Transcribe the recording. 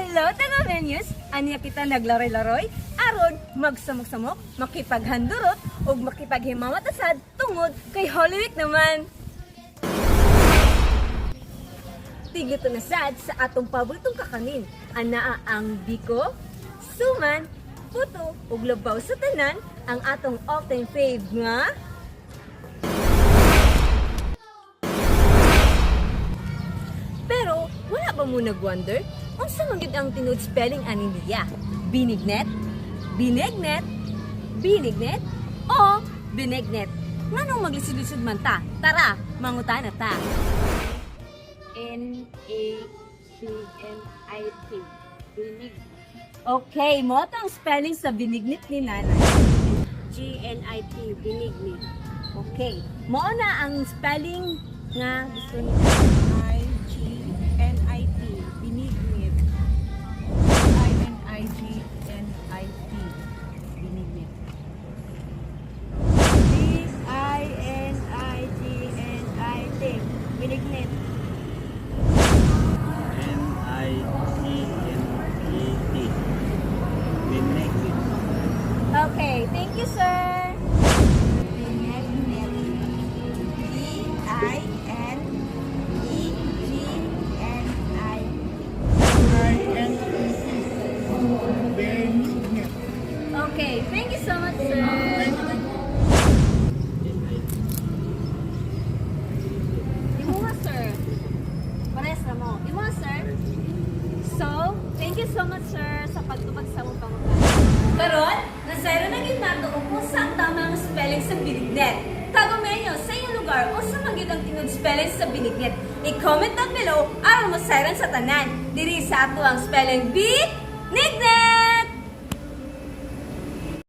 Hello, taga Venues! Aniya kita naglaroy-laroy, aron magsamok-samok, makipaghandurot, o makipaghimamatasad tungod kay Holy Week naman. Tigito na sad sa atong paboritong kakanin, anaa ang biko, suman, puto, ug labaw sa tanan, ang atong all-time fave nga pero wala ba mo nag-wonder? Unsa man gyud ang tinud spelling ani niya? Binignet? Binegnet? Binignet? O binegnet? Nganong maglisod-lisod man ta? Tara, mangutana ta. N-A-C-N-I-T. Binig. Okay, mo ang spelling sa binignet ni nanay. G-N-I-T. Binignit. Okay, mo na ang spelling nga gusto niya. I-G-N-I-T. Binignit. I-N-I-G-N-I-T. Binignit. B-I-N-I-G-N-I-T. Binignit. N-I-G-N-E-T. Binignet. Okay, thank you, sir. Binignet. Binignit. Okay, thank you so much, sir. Imo nga, sir. Pares na mo. Imo nga, sir. So, thank you so much, sir, sa pagtupag sa mong pangutana. Karon, nasayro na gid nato kung saan tama ang spelling sa binignet. Tagumenyo sa inyong lugar o sa magid ang tinud spelling sa binignet. I-comment down below aron mo sayran sa tanan. Diri sa ato ang spelling bee